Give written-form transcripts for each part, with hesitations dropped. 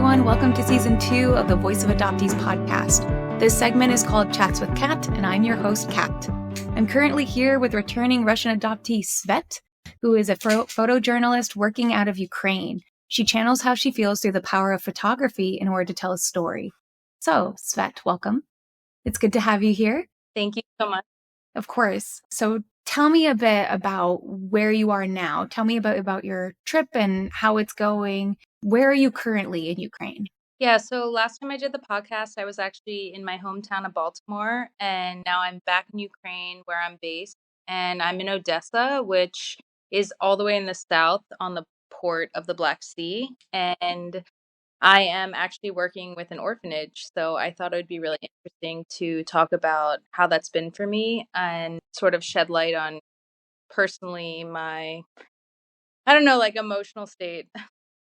everyone. Welcome to Season 2 of the Voice of Adoptees podcast. This segment is called Chats with Kat, and I'm your host, Kat. I'm currently here with returning Russian adoptee Svet, who is a photojournalist working out of Ukraine. She channels how she feels through the power of photography in order to tell a story. So, Svet, welcome. It's good to have you here. Thank you so much. Of course. So tell me a bit about where you are now. Tell me about your trip and how it's going. Where are you currently in Ukraine? Yeah, so last time I did the podcast, I was actually in my hometown of Baltimore, and now I'm back in Ukraine where I'm based, and I'm in Odessa, which is all the way in the south on the port of the Black Sea, and I am actually working with an orphanage, so I thought it would be really interesting to talk about how that's been for me and sort of shed light on personally my, I don't know, like emotional state.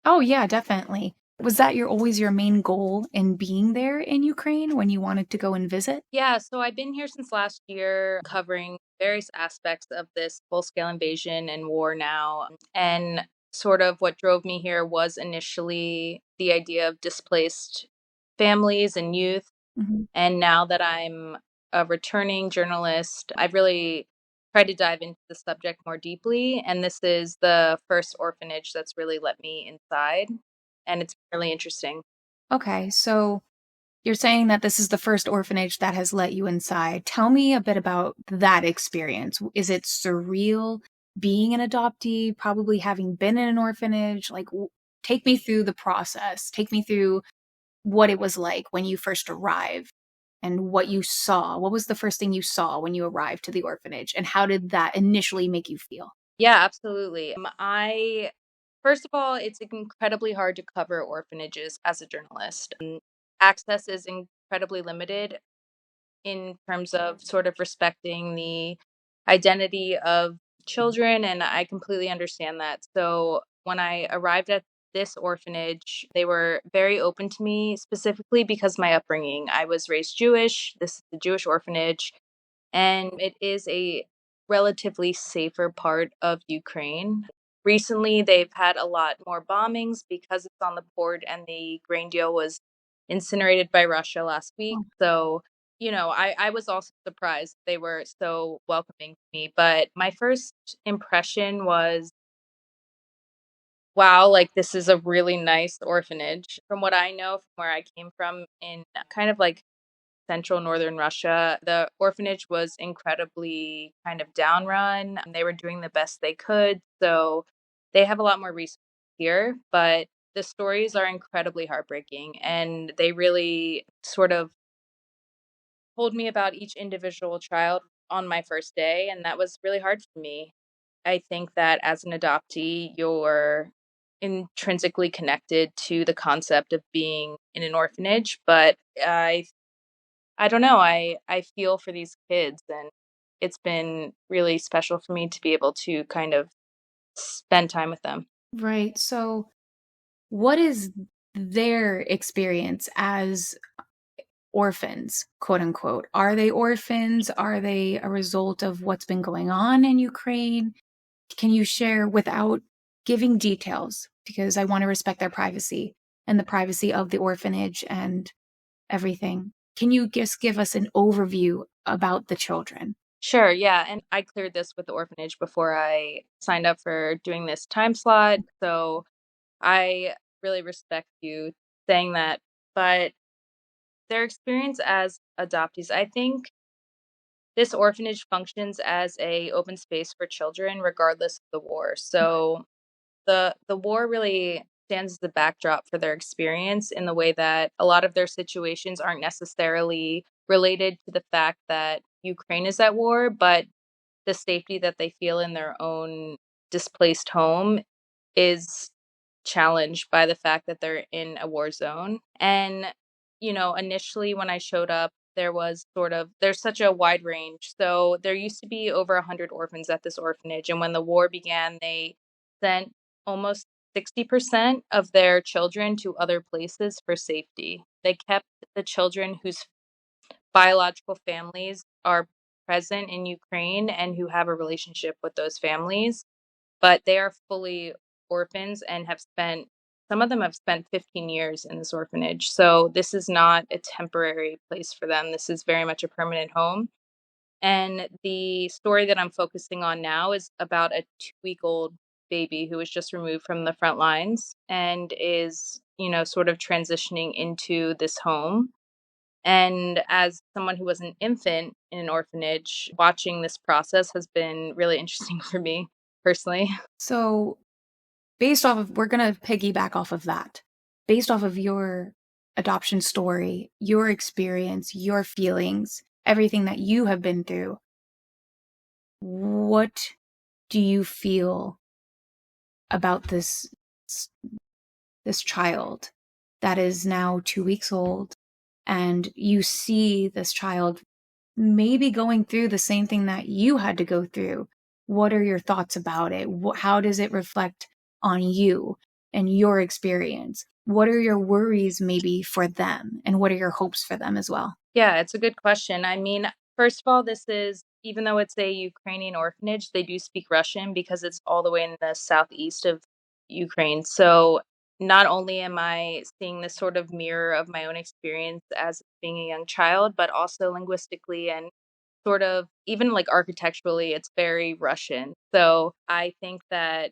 Oh, yeah, definitely. Was that always your main goal in being there in Ukraine when you wanted to go and visit? Yeah, so I've been here since last year covering various aspects of this full-scale invasion and war now. And sort of what drove me here was initially the idea of displaced families and youth. Mm-hmm. And now that I'm a returning journalist, I've really tried to dive into the subject more deeply. And this is the first orphanage that's really let me inside. And it's really interesting. Okay, so you're saying that this is the first orphanage that has let you inside. Tell me a bit about that experience. Is it surreal being an adoptee, probably having been in an orphanage? Like, take me through the process. Take me through what it was like when you first arrived and what you saw. What was the first thing you saw when you arrived to the orphanage? And how did that initially make you feel? Yeah, absolutely. First of all, it's incredibly hard to cover orphanages as a journalist. Access is incredibly limited in terms of sort of respecting the identity of children, and I completely understand that. So when I arrived at this orphanage, they were very open to me, specifically because my upbringing. I was raised Jewish. This is a Jewish orphanage, and it is a relatively safer part of Ukraine. Recently, they've had a lot more bombings because it's on the port, and the grain deal was incinerated by Russia last week. So, I was also surprised they were so welcoming to me. But my first impression was, wow, like this is a really nice orphanage. From what I know from where I came from in kind of like central northern Russia, the orphanage was incredibly kind of downrun. They were doing the best they could. So they have a lot more resources here, but the stories are incredibly heartbreaking, and they really sort of told me about each individual child on my first day, and that was really hard for me. I think that as an adoptee, you're intrinsically connected to the concept of being in an orphanage, but I don't know. I feel for these kids, and it's been really special for me to be able to kind of spend time with them. Right. So, what is their experience as orphans, quote unquote? Are they orphans? Are they a result of what's been going on in Ukraine? Can you share without giving details? Because I want to respect their privacy and the privacy of the orphanage and everything. Can you just give us an overview about the children? Sure, yeah, and I cleared this with the orphanage before I signed up for doing this time slot, so I really respect you saying that. But their experience as adoptees, I think this orphanage functions as a open space for children regardless of the war. So the war really stands as the backdrop for their experience in the way that a lot of their situations aren't necessarily related to the fact that Ukraine is at war, but the safety that they feel in their own displaced home is challenged by the fact that they're in a war zone. And, initially when I showed up, there's such a wide range. So there used to be over 100 orphans at this orphanage. And when the war began, they sent almost 60% of their children to other places for safety. They kept the children whose biological families are present in Ukraine and who have a relationship with those families, but they are fully orphans and have spent some of them have spent 15 years in this orphanage. So this is not a temporary place for them. This is very much a permanent home. And the story that I'm focusing on now is about a 2-week-old baby who was just removed from the front lines and is, sort of transitioning into this home. And as someone who was an infant in an orphanage, watching this process has been really interesting for me personally. So, based off of, we're going to piggyback off of that. Based off of your adoption story, your experience, your feelings, everything that you have been through, what do you feel about this child that is now 2 weeks old, and you see this child maybe going through the same thing that you had to go through? What are your thoughts about it? How does it reflect on you and your experience? What are your worries maybe for them? And what are your hopes for them as well? Yeah, it's a good question. I mean, first of all, this is, even though it's a Ukrainian orphanage, they do speak Russian because it's all the way in the southeast of Ukraine. So not only am I seeing this sort of mirror of my own experience as being a young child, but also linguistically and sort of even like architecturally, it's very Russian. So I think that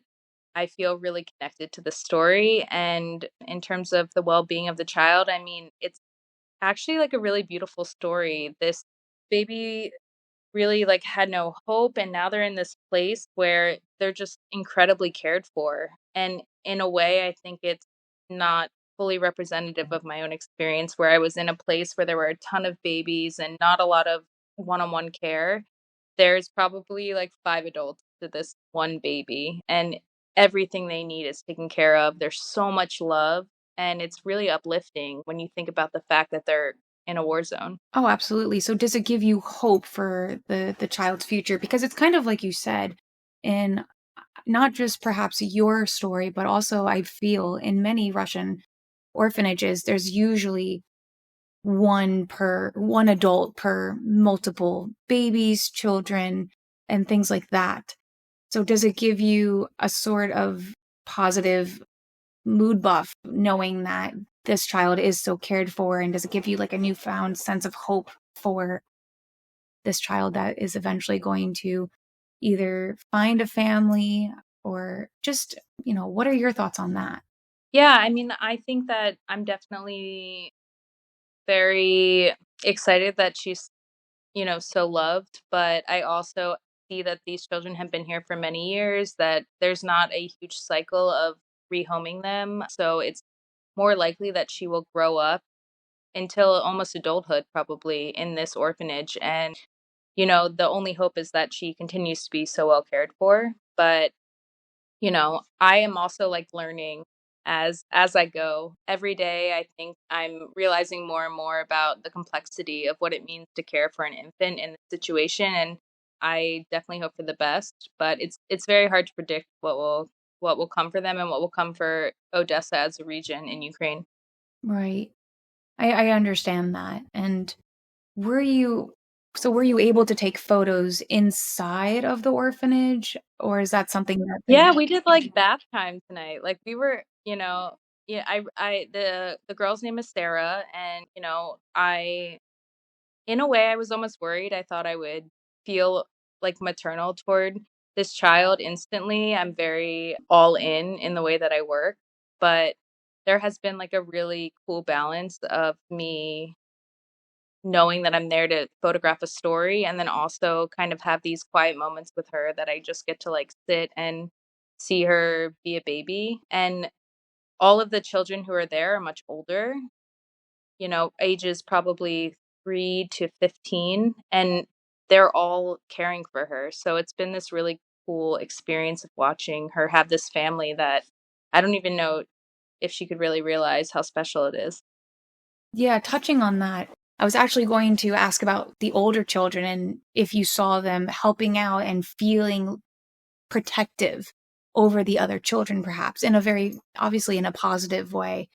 I feel really connected to the story. And in terms of the well being of the child, I mean, it's actually like a really beautiful story. This baby really like had no hope, and now they're in this place where they're just incredibly cared for. And in a way, I think it's not fully representative of my own experience, where I was in a place where there were a ton of babies and not a lot of one-on-one care. There's probably like 5 adults to this one baby, and everything they need is taken care of. There's so much love, and it's really uplifting when you think about the fact that they're in a war zone. Oh, absolutely. So does it give you hope for the child's future? Because it's kind of like you said, in not just perhaps your story, but also I feel in many Russian orphanages, there's usually one adult per multiple babies, children, and things like that. So does it give you a sort of positive mood buff knowing that this child is so cared for, and does it give you like a newfound sense of hope for this child that is eventually going to either find a family or just, what are your thoughts on that? Yeah, I mean, I think that I'm definitely very excited that she's, so loved, but I also see that these children have been here for many years, that there's not a huge cycle of rehoming them. So it's more likely that she will grow up until almost adulthood, probably in this orphanage. And, the only hope is that she continues to be so well cared for. But I am also like learning as I go. Every day I think I'm realizing more and more about the complexity of what it means to care for an infant in this situation, and I definitely hope for the best, but it's very hard to predict what will come for them and what will come for Odessa as a region in Ukraine. Right. I understand that. And were you were you able to take photos inside of the orphanage, or is that something that Yeah, we did like bath time tonight. Like we were, yeah, the girl's name is Sarah, and I in a way, I was almost worried. I thought I would feel, like, maternal toward this child instantly. I'm very all in the way that I work, but there has been, like, a really cool balance of me knowing that I'm there to photograph a story and then also kind of have these quiet moments with her that I just get to, like, sit and see her be a baby, and all of the children who are there are much older, ages probably 3 to 15, and they're all caring for her. So it's been this really cool experience of watching her have this family that I don't even know if she could really realize how special it is. Yeah, touching on that, I was actually going to ask about the older children and if you saw them helping out and feeling protective over the other children, perhaps in a very obviously in a positive way.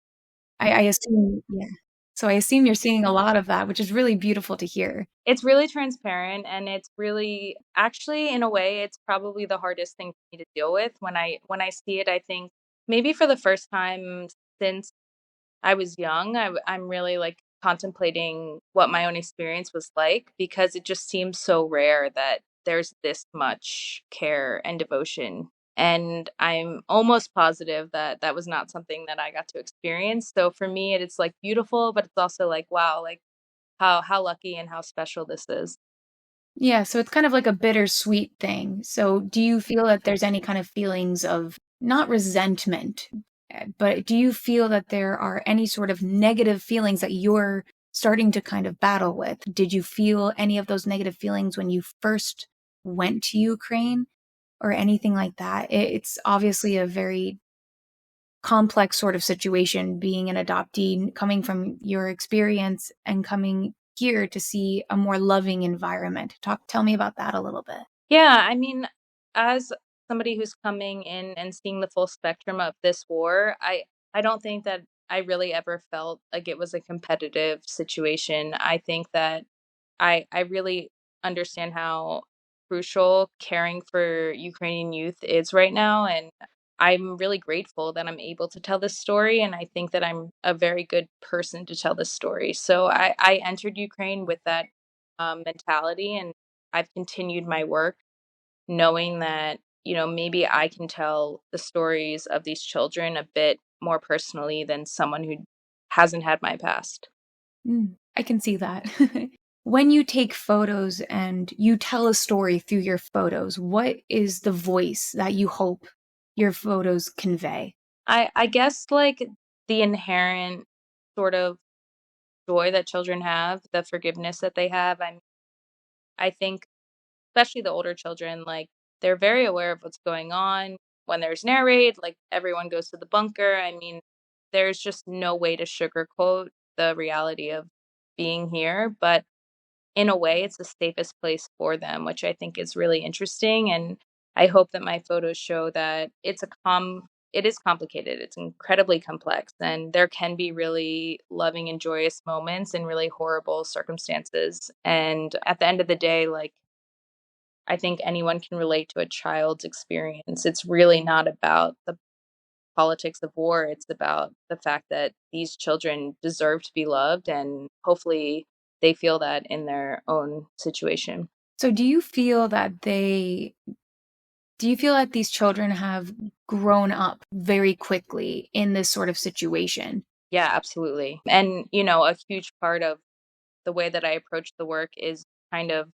I assume, yeah. So I assume you're seeing a lot of that, which is really beautiful to hear. It's really transparent, and it's really actually, in a way, it's probably the hardest thing for me to deal with. When I see it, I think maybe for the first time since I was young, I'm really like contemplating what my own experience was like because it just seems so rare that there's this much care and devotion. And I'm almost positive that that was not something that I got to experience. So for me, it's like beautiful, but it's also like, wow, like how lucky and how special this is. Yeah, so it's kind of like a bittersweet thing. So do you feel that there's any kind of feelings of not resentment, but do you feel that there are any sort of negative feelings that you're starting to kind of battle with? Did you feel any of those negative feelings when you first went to Ukraine or anything like that? It's obviously a very complex sort of situation being an adoptee, coming from your experience and coming here to see a more loving environment. Tell me about that a little bit. Yeah, I mean, as somebody who's coming in and seeing the full spectrum of this war, I don't think that I really ever felt like it was a competitive situation. I think that I really understand how crucial caring for Ukrainian youth is right now, and I'm really grateful that I'm able to tell this story, and I think that I'm a very good person to tell this story. So I entered Ukraine with that mentality, and I've continued my work knowing that, maybe I can tell the stories of these children a bit more personally than someone who hasn't had my past. I can see that. When you take photos and you tell a story through your photos, what is the voice that you hope your photos convey? I guess like the inherent sort of joy that children have, the forgiveness that they have. I think especially the older children, like they're very aware of what's going on. When there's an air raid, like everyone goes to the bunker. I mean, there's just no way to sugarcoat the reality of being here, but in a way it's the safest place for them, which I think is really interesting. And I hope that my photos show that it is complicated. It's incredibly complex and there can be really loving and joyous moments in really horrible circumstances. And at the end of the day, like I think anyone can relate to a child's experience. It's really not about the politics of war. It's about the fact that these children deserve to be loved, and hopefully they feel that in their own situation. So do you feel that these children have grown up very quickly in this sort of situation? Yeah, absolutely. And, a huge part of the way that I approach the work is kind of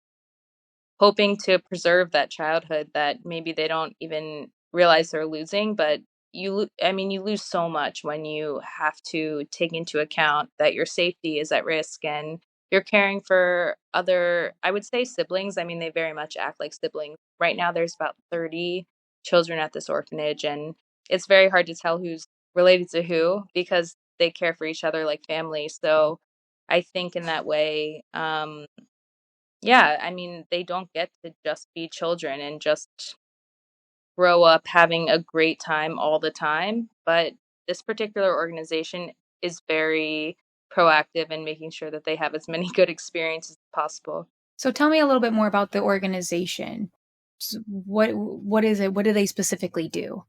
hoping to preserve that childhood that maybe they don't even realize they're losing, but I mean, you lose so much when you have to take into account that your safety is at risk and you're caring for other, I would say siblings. I mean, they very much act like siblings. Right now there's about 30 children at this orphanage, and it's very hard to tell who's related to who because they care for each other like family. So I think in that way, yeah, I mean, they don't get to just be children and just grow up having a great time all the time, but this particular organization is very proactive in making sure that they have as many good experiences as possible. So tell me a little bit more about the organization. What is it? What do they specifically do?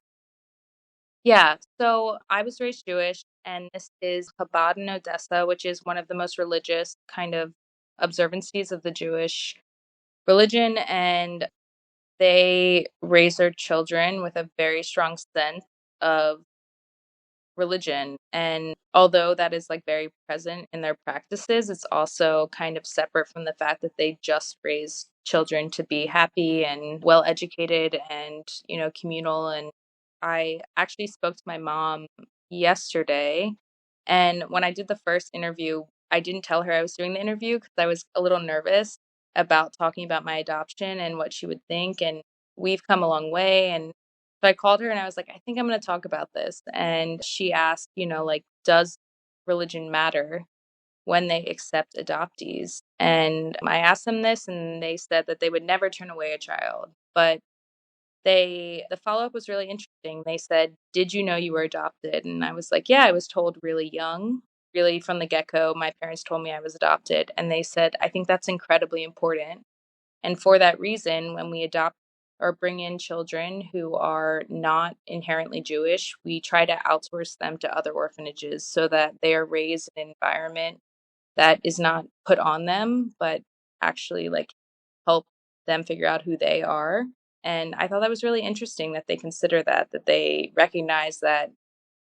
Yeah, so I was raised Jewish, and this is Chabad in Odessa, which is one of the most religious kind of observancies of the Jewish religion, and they raise their children with a very strong sense of religion. And although that is like very present in their practices, it's also kind of separate from the fact that they just raise children to be happy and well educated and, communal. And I actually spoke to my mom yesterday. And when I did the first interview, I didn't tell her I was doing the interview because I was a little nervous about talking about my adoption and what she would think. And we've come a long way. And so I called her and I was like, I think I'm going to talk about this. And she asked, like, does religion matter when they accept adoptees? And I asked them this and they said that they would never turn away a child. But the follow up was really interesting. They said, did you know you were adopted? And I was like, yeah, I was told really young. Really, from the get go, my parents told me I was adopted. And they said, I think that's incredibly important. And for that reason, when we adopt or bring in children who are not inherently Jewish, we try to outsource them to other orphanages so that they are raised in an environment that is not put on them, but actually like help them figure out who they are. And I thought that was really interesting that they consider that they recognize that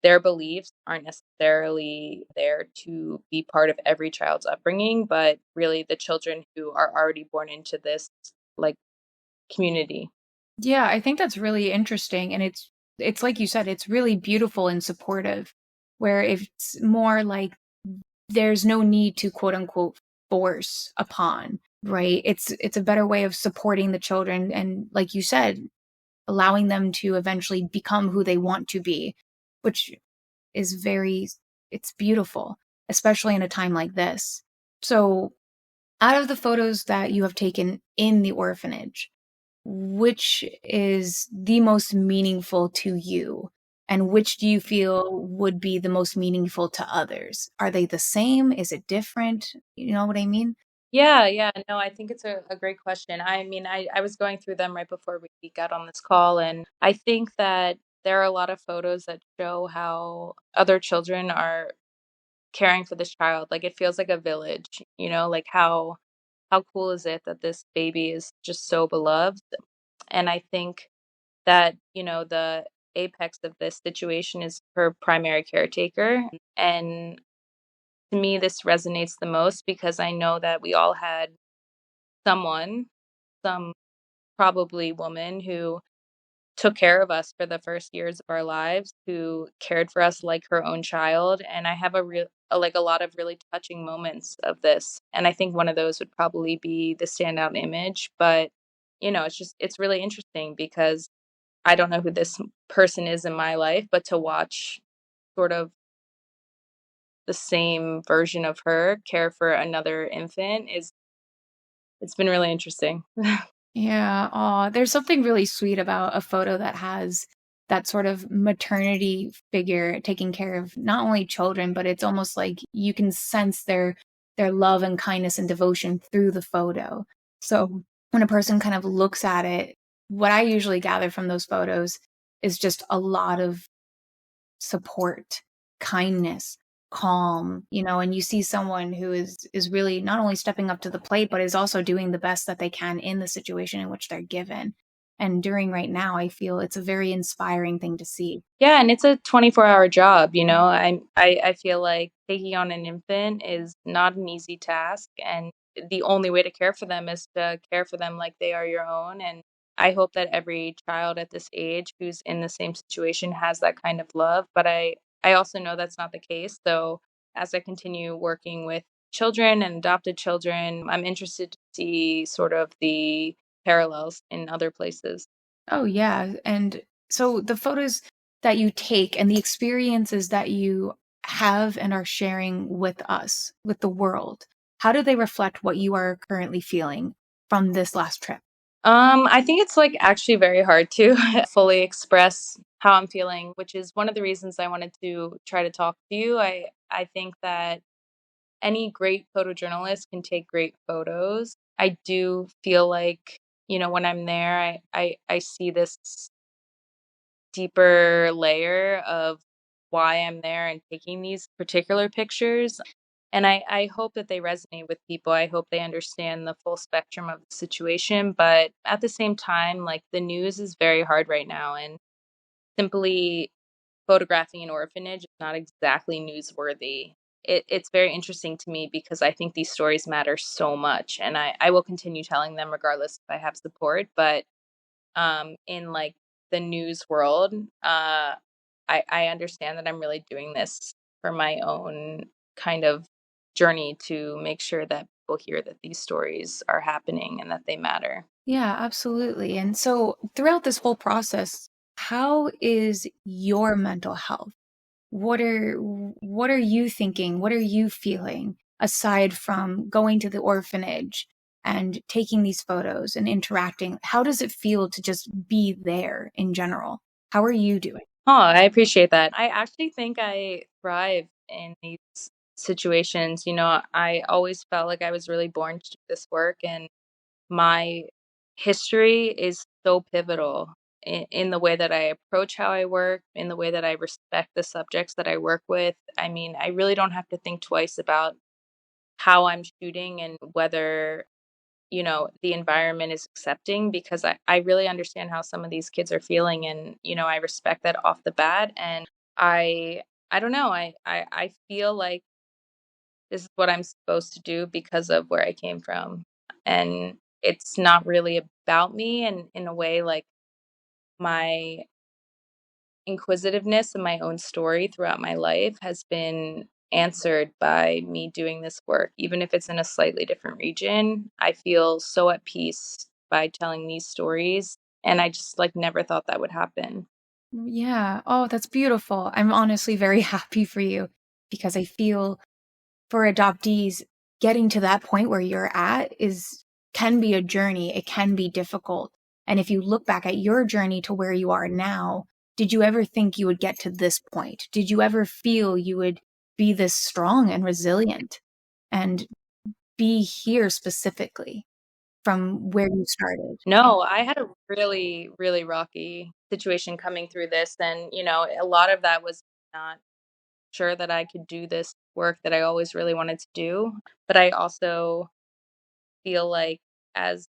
their beliefs aren't necessarily there to be part of every child's upbringing, but really the children who are already born into this like community. Yeah, I think that's really interesting, and it's like you said, it's really beautiful and supportive, where it's more like there's no need to quote unquote force upon, right? It's a better way of supporting the children and like you said, allowing them to eventually become who they want to be, which is very it's beautiful, especially in a time like this. So, out of the photos that you have taken in the orphanage, which is the most meaningful to you? And which do you feel would be the most meaningful to others? Are they the same? Is it different? You know what I mean? Yeah, yeah. No, I think it's a great question. I mean, I was going through them right before we got on this call, and I think that there are a lot of photos that show how other children are caring for this child. Like it feels like a village, like how cool is it that this baby is just so beloved? And I think that, the apex of this situation is her primary caretaker. And to me, this resonates the most because I know that we all had someone, some probably woman who took care of us for the first years of our lives, who cared for us like her own child. And I have like a lot of really touching moments of this. And I think one of those would probably be the standout image. But, it's really interesting because I don't know who this person is in my life, but to watch sort of the same version of her care for another infant it's been really interesting. Yeah. Oh, there's something really sweet about a photo that has that sort of maternity figure taking care of not only children, but it's almost like you can sense their love and kindness and devotion through the photo. So when a person kind of looks at it, what I usually gather from those photos is just a lot of support, kindness, calm, and you see someone who is really not only stepping up to the plate, but is also doing the best that they can in the situation in which they're given. And during right now, I feel it's a very inspiring thing to see. Yeah, and it's a 24-hour job, I feel like taking on an infant is not an easy task, and the only way to care for them is to care for them like they are your own, and I hope that every child at this age who's in the same situation has that kind of love, but I also know that's not the case. So, as I continue working with children and adopted children, I'm interested to see sort of the parallels in other places. Oh, yeah. And so the photos that you take and the experiences that you have and are sharing with us, with the world, how do they reflect what you are currently feeling from this last trip? I think it's like actually very hard to fully express how I'm feeling, which is one of the reasons I wanted to try to talk to you. I think that any great photojournalist can take great photos. I do feel like, when I'm there, I see this deeper layer of why I'm there and taking these particular pictures. And I hope that they resonate with people. I hope they understand the full spectrum of the situation. But at the same time, like the news is very hard right now. And simply photographing an orphanage is not exactly newsworthy. It's very interesting to me because I think these stories matter so much. And I will continue telling them regardless if I have support. But in like the news world, I understand that I'm really doing this for my own kind of journey to make sure that people hear that these stories are happening and that they matter. Yeah, absolutely. And so throughout this whole process, how is your mental health? What are you thinking? What are you feeling aside from going to the orphanage and taking these photos and interacting? How does it feel to just be there in general? How are you doing? Oh, I appreciate that. I actually think I thrive in these situations. I always felt like I was really born to do this work, and my history is so pivotal in the way that I approach how I work, in the way that I respect the subjects that I work with. I mean, I really don't have to think twice about how I'm shooting and whether, the environment is accepting, because I really understand how some of these kids are feeling, and, I respect that off the bat. And I don't know, I feel like this is what I'm supposed to do because of where I came from. And it's not really about me, and in a way, like, my inquisitiveness and my own story throughout my life has been answered by me doing this work. Even if it's in a slightly different region, I feel so at peace by telling these stories, and I just, like, never thought that would happen. Yeah. Oh, that's beautiful. I'm honestly very happy for you because I feel for adoptees, getting to that point where you're at is can be a journey. It can be difficult. And if you look back at your journey to where you are now, did you ever think you would get to this point? Did you ever feel you would be this strong and resilient and be here specifically from where you started? No, I had a really, really rocky situation coming through this, and, a lot of that was not sure that I could do this work that I always really wanted to do. But I also feel like, as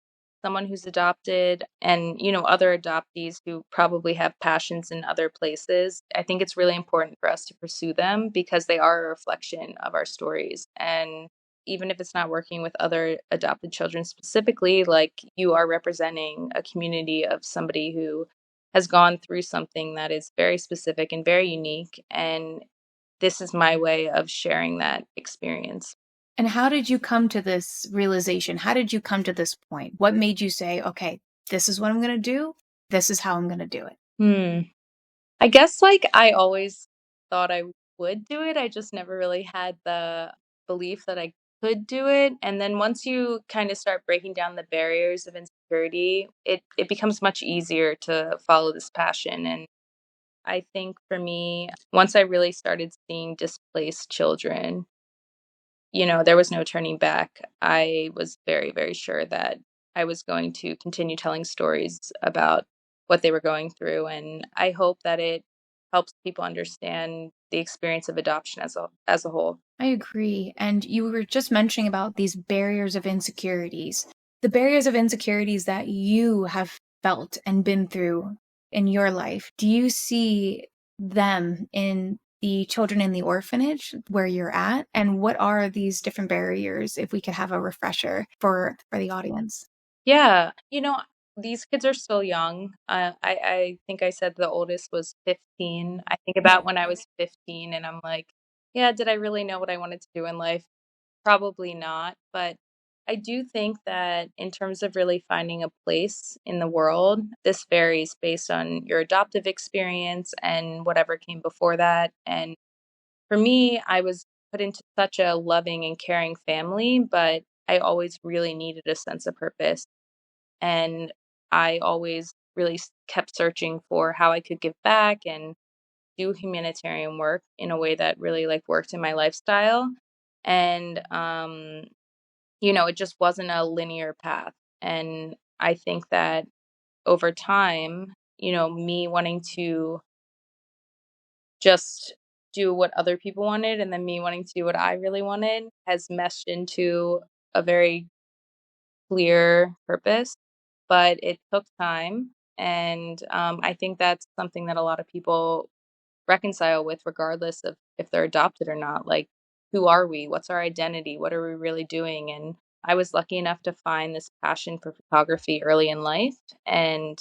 someone who's adopted and, other adoptees who probably have passions in other places, I think it's really important for us to pursue them because they are a reflection of our stories. And even if it's not working with other adopted children specifically, like, you are representing a community of somebody who has gone through something that is very specific and very unique. And this is my way of sharing that experience. And how did you come to this realization? How did you come to this point? What made you say, okay, this is what I'm going to do? This is how I'm going to do it? Hmm. I guess, like, I always thought I would do it. I just never really had the belief that I could do it. And then once you kind of start breaking down the barriers of insecurity, it becomes much easier to follow this passion. And I think for me, once I really started seeing displaced children, there was no turning back. I was very, very sure that I was going to continue telling stories about what they were going through. And I hope that it helps people understand the experience of adoption as a whole. I agree. And you were just mentioning about these barriers of insecurities, the barriers of insecurities that you have felt and been through in your life. Do you see them in the children in the orphanage where you're at? And what are these different barriers, if we could have a refresher for the audience? Yeah. These kids are still young. I think I said the oldest was 15. I think about when I was 15, and I'm like, yeah, did I really know what I wanted to do in life? Probably not, but I do think that in terms of really finding a place in the world, this varies based on your adoptive experience and whatever came before that. And for me, I was put into such a loving and caring family, but I always really needed a sense of purpose. And I always really kept searching for how I could give back and do humanitarian work in a way that really, like, worked in my lifestyle. And it just wasn't a linear path. And I think that over time, me wanting to just do what other people wanted, and then me wanting to do what I really wanted, has meshed into a very clear purpose. But it took time. And I think that's something that a lot of people reconcile with, regardless of if they're adopted or not. Like, who are we? What's our identity? What are we really doing? And I was lucky enough to find this passion for photography early in life. And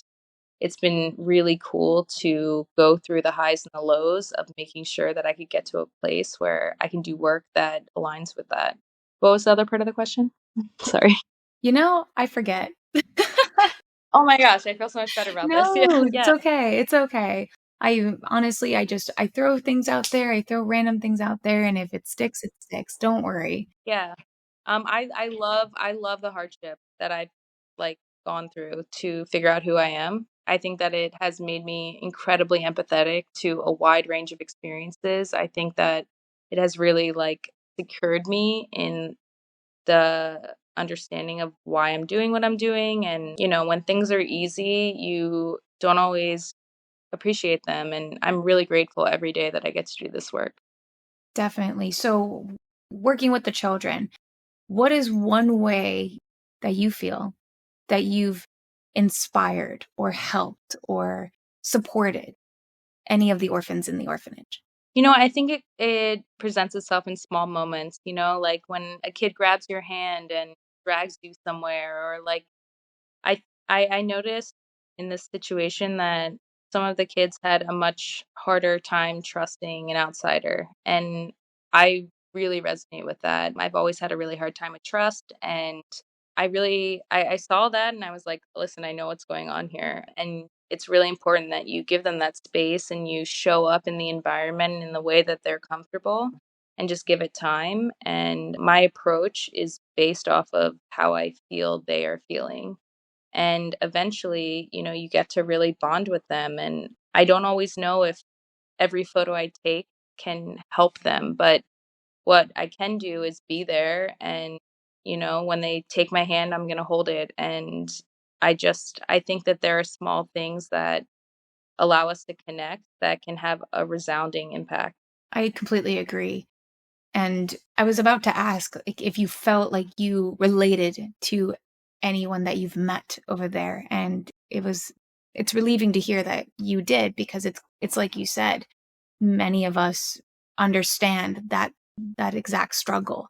it's been really cool to go through the highs and the lows of making sure that I could get to a place where I can do work that aligns with that. What was the other part of the question? Sorry. I forget. Oh my gosh, I feel so much better about this. Yeah, No, it's yeah, okay. It's okay. I honestly, I throw things out there. I throw random things out there, and if it sticks, it sticks. Don't worry. yeah. I love the hardship that I've, like, gone through to figure out who I am. I think that it has made me incredibly empathetic to a wide range of experiences. I think that it has really, like, secured me in the understanding of why I'm doing what I'm doing. And, when things are easy, you don't always appreciate them. And I'm really grateful every day that I get to do this work. Definitely. So, working with the children, what is one way that you feel that you've inspired or helped or supported any of the orphans in the orphanage? I think it presents itself in small moments, like when a kid grabs your hand and drags you somewhere, or like I I noticed in this situation that some of the kids had a much harder time trusting an outsider, and I really resonate with that. I've always had a really hard time with trust, and I saw that and I was like, listen, I know what's going on here, and it's really important that you give them that space and you show up in the environment in the way that they're comfortable and just give it time. And my approach is based off of how I feel they are feeling, and eventually, you get to really bond with them. And I don't always know if every photo I take can help them, but what I can do is be there. And, when they take my hand, I'm going to hold it. And I think that there are small things that allow us to connect that can have a resounding impact. I completely agree. And I was about to ask, like, if you felt like you related to anyone that you've met over there, and it's relieving to hear that you did, because it's like you said, many of us understand that exact struggle.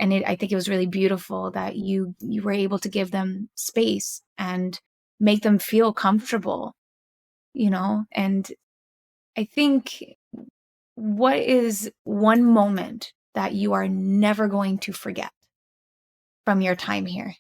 And I think it was really beautiful that you were able to give them space and make them feel comfortable, and I think, what is one moment that you are never going to forget from your time here?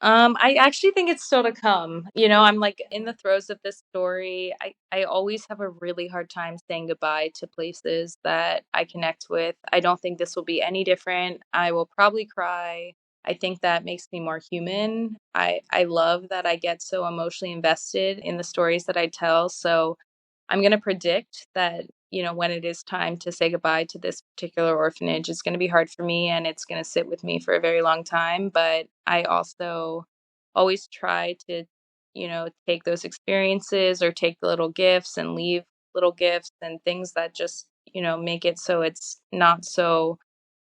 I actually think it's still to come. I'm like in the throes of this story. I always have a really hard time saying goodbye to places that I connect with. I don't think this will be any different. I will probably cry. I think that makes me more human. I love that I get so emotionally invested in the stories that I tell. So I'm going to predict that, when it is time to say goodbye to this particular orphanage, it's going to be hard for me and it's going to sit with me for a very long time. But I also always try to, take those experiences or take the little gifts and leave little gifts and things that just, make it so it's not so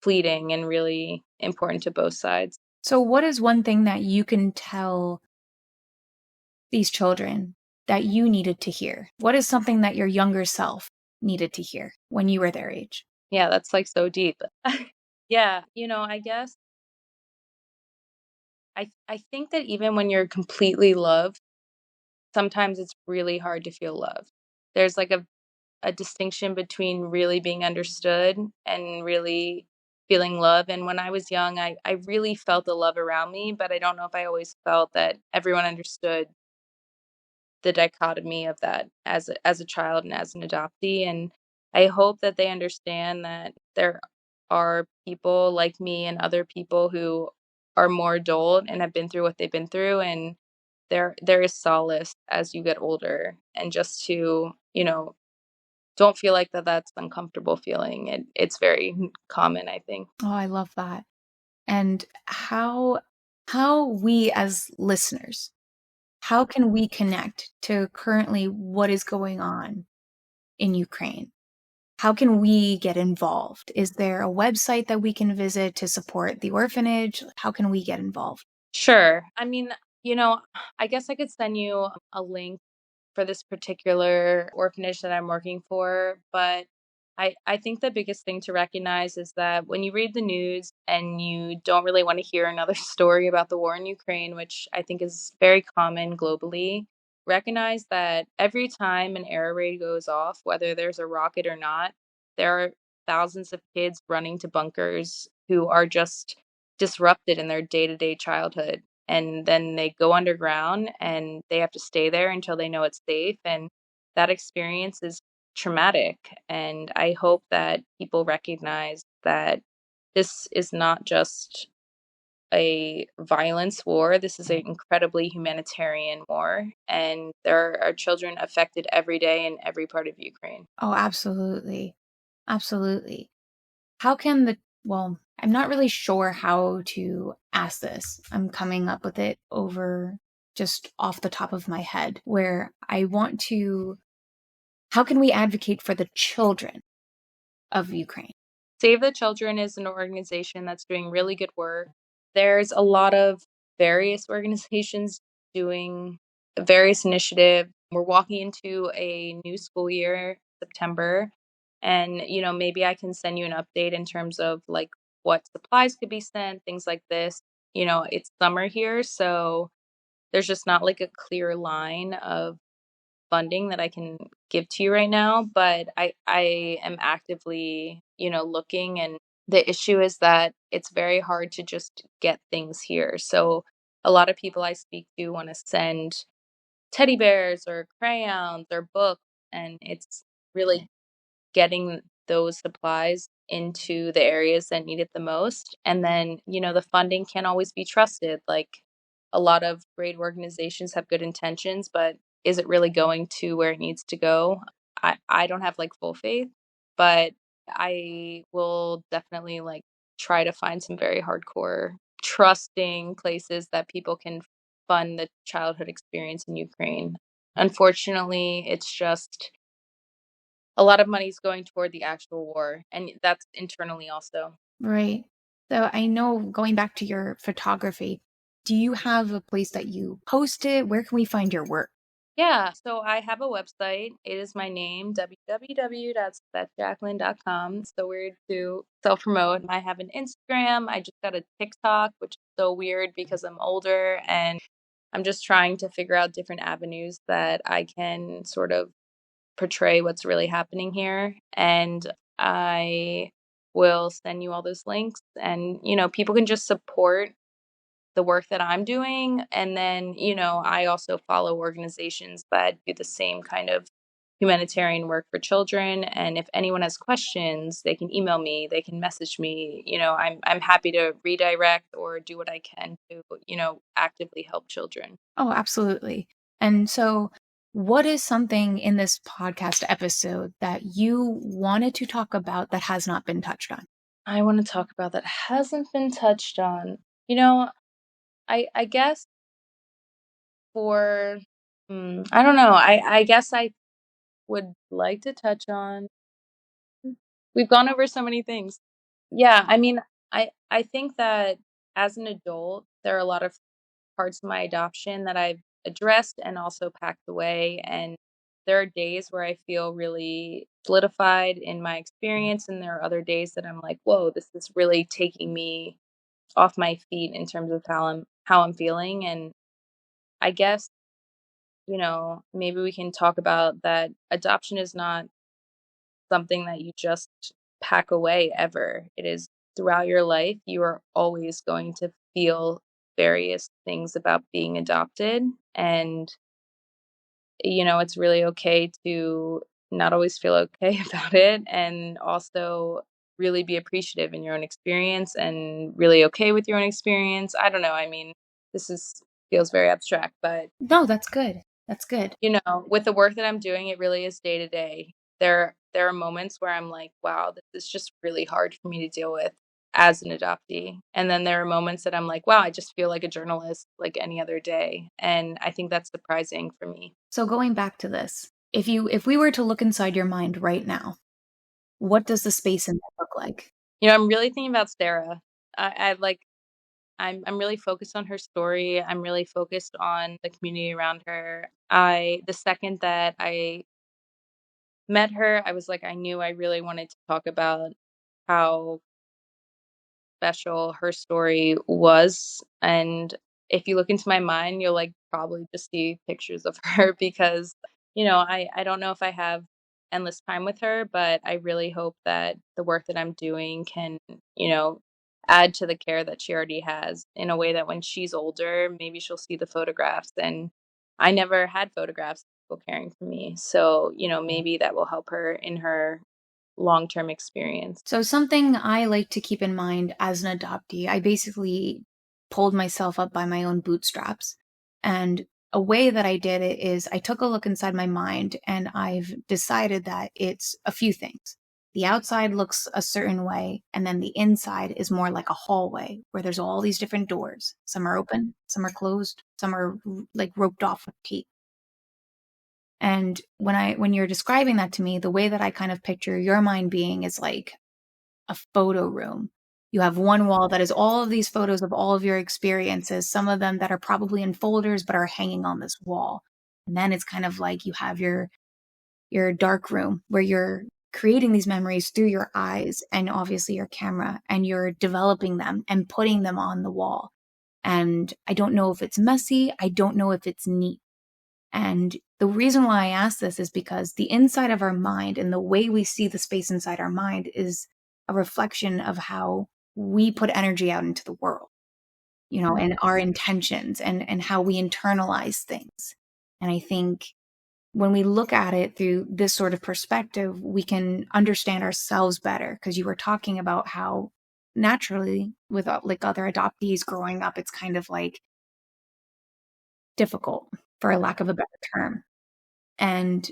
fleeting and really important to both sides. So, what is one thing that you can tell these children that you needed to hear? What is something that your younger self needed to hear when you were their age? Yeah, that's like so deep. Yeah, I guess I think that even when you're completely loved, sometimes it's really hard to feel loved. There's like a distinction between really being understood and really feeling love. And when I was young, I really felt the love around me, but I don't know if I always felt that everyone understood the dichotomy of that as a child and as an adoptee. And I hope that they understand that there are people like me and other people who are more adult and have been through what they've been through, and there is solace as you get older, and just to, don't feel like that's uncomfortable feeling. It's very common, I think. Oh, I love that. And how we as listeners, how can we connect to currently what is going on in Ukraine? How can we get involved? Is there a website that we can visit to support the orphanage? How can we get involved? Sure. I mean, you know, I guess I could send you a link for this particular orphanage that I'm working for. But I think the biggest thing to recognize is that when you read the news and you don't really want to hear another story about the war in Ukraine, which I think is very common globally, recognize that every time an air raid goes off, whether there's a rocket or not, there are thousands of kids running to bunkers who are just disrupted in their day to day childhood, and then they go underground and they have to stay there until they know it's safe. And that experience is traumatic. And I hope that people recognize that this is not just a violence war. This is an incredibly humanitarian war. And there are children affected every day in every part of Ukraine. Oh, absolutely. Absolutely. How can Well, I'm not really sure how to ask this. I'm coming up with it over just off the top of my head, where I want to, how can we advocate for the children of Ukraine? Save the Children is an organization that's doing really good work. There's a lot of various organizations doing various initiatives. We're walking into a new school year, September, and maybe I can send you an update in terms of like what supplies could be sent, things like this. It's summer here, so there's just not like a clear line of funding that I can give to you right now, but I am actively, looking, and the issue is that it's very hard to just get things here. So a lot of people I speak to want to send teddy bears or crayons or books, and it's really getting those supplies into the areas that need it the most. And then, the funding can't always be trusted. Like a lot of great organizations have good intentions, but is it really going to where it needs to go? I don't have like full faith, but I will definitely like try to find some very hardcore, trusting places that people can fund the childhood experience in Ukraine. Unfortunately, it's just a lot of money is going toward the actual war, and that's internally also. Right. So I know, going back to your photography, do you have a place that you post it? Where can we find your work? Yeah, so I have a website. It is my name, www.svetjacqueline.com. So weird to self promote. I have an Instagram. I just got a TikTok, which is so weird because I'm older and I'm just trying to figure out different avenues that I can sort of portray what's really happening here. And I will send you all those links, and people can just support the work that I'm doing. And then, I also follow organizations that do the same kind of humanitarian work for children. And if anyone has questions, they can email me, they can message me. I'm happy to redirect or do what I can to, actively help children. Oh, absolutely. And so, what is something in this podcast episode that you wanted to talk about that has not been touched on? I want to talk about that hasn't been touched on. You know, I guess for I don't know. I guess I would like to touch on. We've gone over so many things. Yeah, I mean, I think that as an adult, there are a lot of parts of my adoption that I've addressed and also packed away, and there are days where I feel really solidified in my experience, and there are other days that I'm like, "Whoa, this is really taking me off my feet in terms of how I'm feeling." And I guess, maybe we can talk about that adoption is not something that you just pack away ever. It is throughout your life, you are always going to feel various things about being adopted. And, it's really okay to not always feel okay about it, and also really be appreciative in your own experience and really okay with your own experience. I don't know. I mean, this is feels very abstract, but No, that's good. That's good. with the work that I'm doing, it really is day to day. There are moments where I'm like, wow, this is just really hard for me to deal with as an adoptee. And then there are moments that I'm like, wow, I just feel like a journalist like any other day. And I think that's surprising for me. So, going back to this, if we were to look inside your mind right now, what does the space in there look like? I'm really thinking about Sarah. I like I'm really focused on her story. I'm really focused on the community around her. The second that I met her, I was like, I knew I really wanted to talk about how special her story was. And if you look into my mind, you'll like probably just see pictures of her because, I don't know if I have endless time with her, but I really hope that the work that I'm doing can, add to the care that she already has in a way that when she's older, maybe she'll see the photographs. And I never had photographs of people caring for me. So, maybe that will help her in her long-term experience. So, something I like to keep in mind as an adoptee, I basically pulled myself up by my own bootstraps. And a way that I did it is I took a look inside my mind and I've decided that it's a few things. The outside looks a certain way, and then the inside is more like a hallway where there's all these different doors. Some are open, some are closed, some are like roped off with tape. And when you're describing that to me, the way that I kind of picture your mind being is like a photo room. You have one wall that is all of these photos of all of your experiences, some of them that are probably in folders but are hanging on this wall. And then it's kind of like you have your dark room where you're creating these memories through your eyes and obviously your camera, and you're developing them and putting them on the wall. And I don't know if it's messy. I don't know if it's neat. And the reason why I ask this is because the inside of our mind and the way we see the space inside our mind is a reflection of how we put energy out into the world, and our intentions and how we internalize things. And I think when we look at it through this sort of perspective, we can understand ourselves better. Because you were talking about how naturally with like other adoptees growing up, it's kind of like difficult, for a lack of a better term. And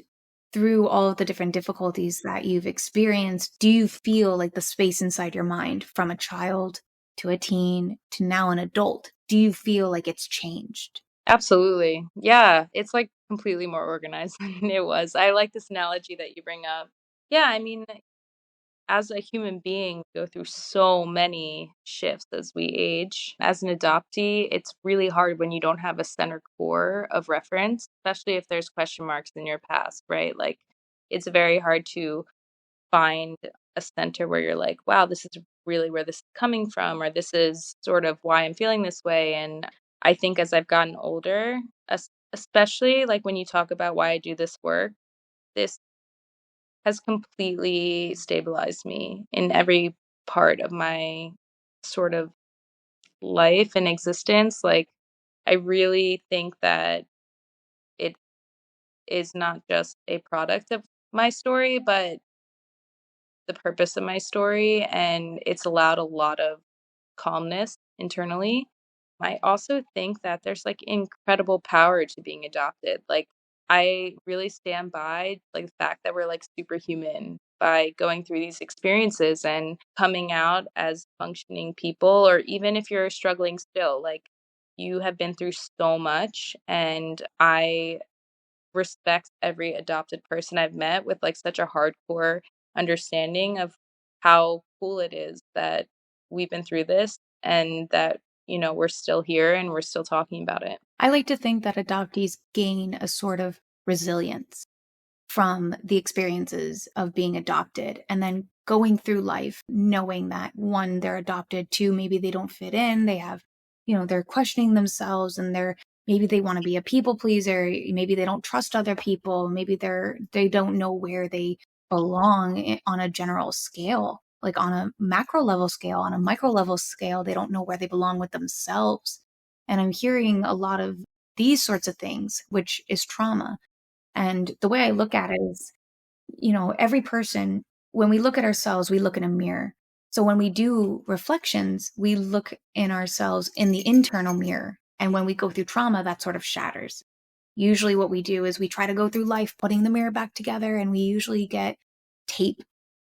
through all of the different difficulties that you've experienced, do you feel like the space inside your mind from a child to a teen to now an adult, do you feel like it's changed? Absolutely. Yeah, it's, like, completely more organized than it was. I like this analogy that you bring up. Yeah, I mean, as a human being, we go through so many shifts as we age. As an adoptee, it's really hard when you don't have a center core of reference, especially if there's question marks in your past, right? Like, it's very hard to find a center where you're like, wow, this is really where this is coming from, or this is sort of why I'm feeling this way. And I think as I've gotten older, especially like when you talk about why I do this work, this has completely stabilized me in every part of my sort of life and existence. Like, I really think that it is not just a product of my story, but the purpose of my story, and it's allowed a lot of calmness internally. I also think that there's like incredible power to being adopted. Like, I really stand by like the fact that we're like superhuman by going through these experiences and coming out as functioning people, or even if you're struggling still, like, you have been through so much, and I respect every adopted person I've met with like such a hardcore understanding of how cool it is that we've been through this, and that, we're still here and we're still talking about it. I like to think that adoptees gain a sort of resilience from the experiences of being adopted and then going through life knowing that one, they're adopted, two, maybe they don't fit in, they have, they're questioning themselves, and maybe they want to be a people pleaser, maybe they don't trust other people, maybe they don't know where they belong on a general scale, like on a macro level scale, on a micro level scale, they don't know where they belong with themselves. And I'm hearing a lot of these sorts of things, which is trauma. And the way I look at it is, every person, when we look at ourselves, we look in a mirror. So when we do reflections, we look in ourselves in the internal mirror. And when we go through trauma, that sort of shatters. Usually what we do is we try to go through life putting the mirror back together, and we usually get tape.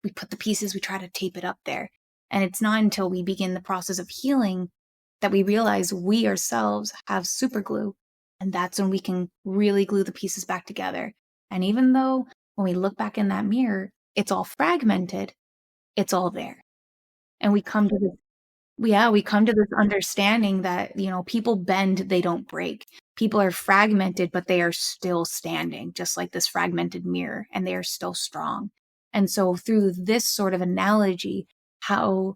We put the pieces, we try to tape it up there. And it's not until we begin the process of healing that we realize we ourselves have super glue. And that's when we can really glue the pieces back together. And even though when we look back in that mirror, it's all fragmented, it's all there. And we come to this understanding that, people bend, they don't break. People are fragmented, but they are still standing, just like this fragmented mirror, and they are still strong. And so through this sort of analogy, how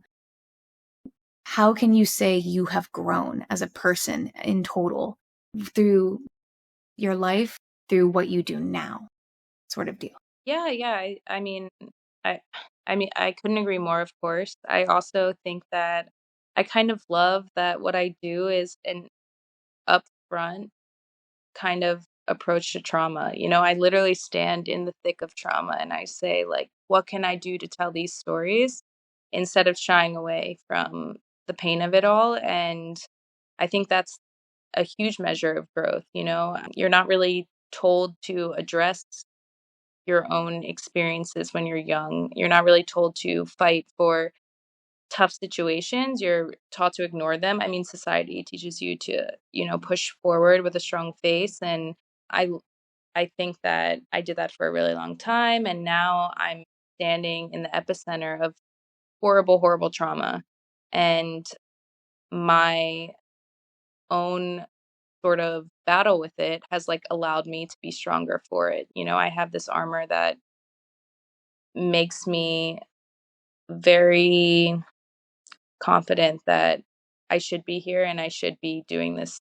can you say you have grown as a person in total through your life, through what you do now, sort of deal? Yeah, yeah. I I couldn't agree more, of course. I also think that I kind of love that what I do is an upfront kind of approach to trauma. I literally stand in the thick of trauma and I say, like, what can I do to tell these stories instead of shying away from the pain of it all? And I think that's a huge measure of growth. You're not really told to address your own experiences when you're young. You're not really told to fight for tough situations. You're taught to ignore them. I mean, society teaches you to, push forward with a strong face. And I I think that I did that for a really long time, and now I'm standing in the epicenter of horrible, horrible trauma. And my own sort of battle with it has like allowed me to be stronger for it. I have this armor that makes me very confident that I should be here and I should be doing this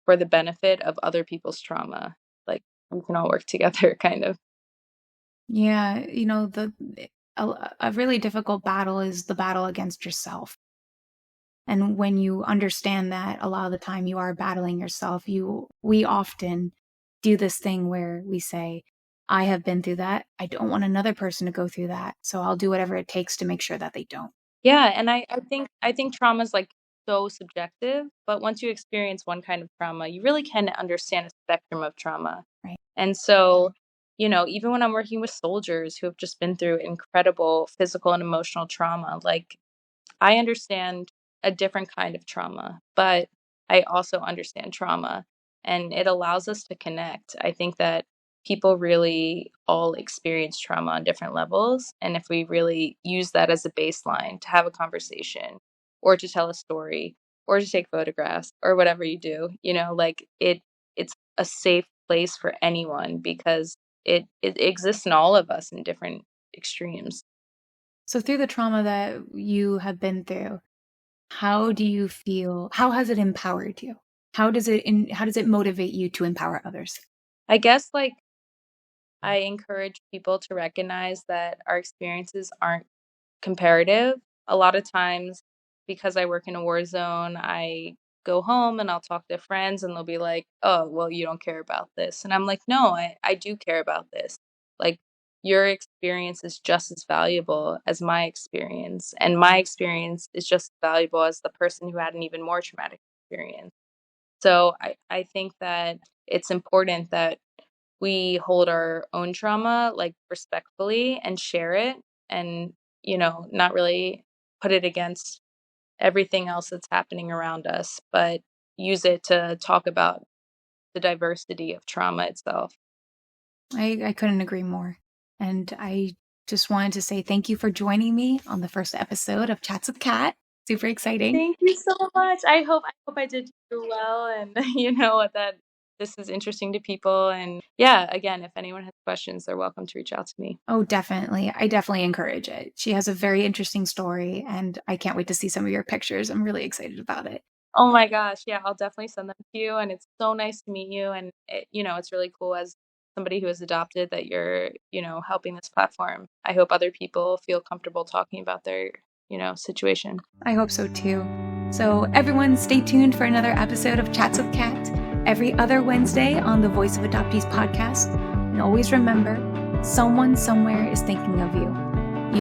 for the benefit of other people's trauma. Like, we can all work together, kind of. Yeah, a really difficult battle is the battle against yourself. And when you understand that a lot of the time you are battling yourself, we often do this thing where we say, I have been through that. I don't want another person to go through that. So I'll do whatever it takes to make sure that they don't. Yeah, and I think trauma is like so subjective, but once you experience one kind of trauma, you really can understand a spectrum of trauma. Right. And so, even when I'm working with soldiers who have just been through incredible physical and emotional trauma, like, I understand a different kind of trauma, but I also understand trauma, and it allows us to connect. I think that people really all experience trauma on different levels. And if we really use that as a baseline to have a conversation or to tell a story or to take photographs or whatever you do, like, it's a safe place for anyone because it exists in all of us in different extremes. So through the trauma that you have been through, how do you feel? How has it empowered you? How does it motivate you to empower others? I guess, like, I encourage people to recognize that our experiences aren't comparative. A lot of times, because I work in a war zone, I go home and I'll talk to friends and they'll be like, oh, well, you don't care about this. And I'm like, no, I do care about this. Like, your experience is just as valuable as my experience. And my experience is just as valuable as the person who had an even more traumatic experience. So I think that it's important that we hold our own trauma like respectfully and share it, and not really put it against everything else that's happening around us, but use it to talk about the diversity of trauma itself. I couldn't agree more. And I just wanted to say thank you for joining me on the first episode of Chats with Kat. Super exciting. Thank you so much. I hope I did do well, and that this is interesting to people. And yeah, again, if anyone has questions, they're welcome to reach out to me. Oh, definitely. I definitely encourage it. She has a very interesting story, and I can't wait to see some of your pictures. I'm really excited about it. Oh my gosh, yeah, I'll definitely send them to you, and it's so nice to meet you, and it's really cool as somebody who is adopted that you're, helping this platform. I hope other people feel comfortable talking about their, situation. I hope so too. So everyone stay tuned for another episode of Chats with Kat every other Wednesday on the Voice of Adoptees podcast. And always remember, someone somewhere is thinking of you.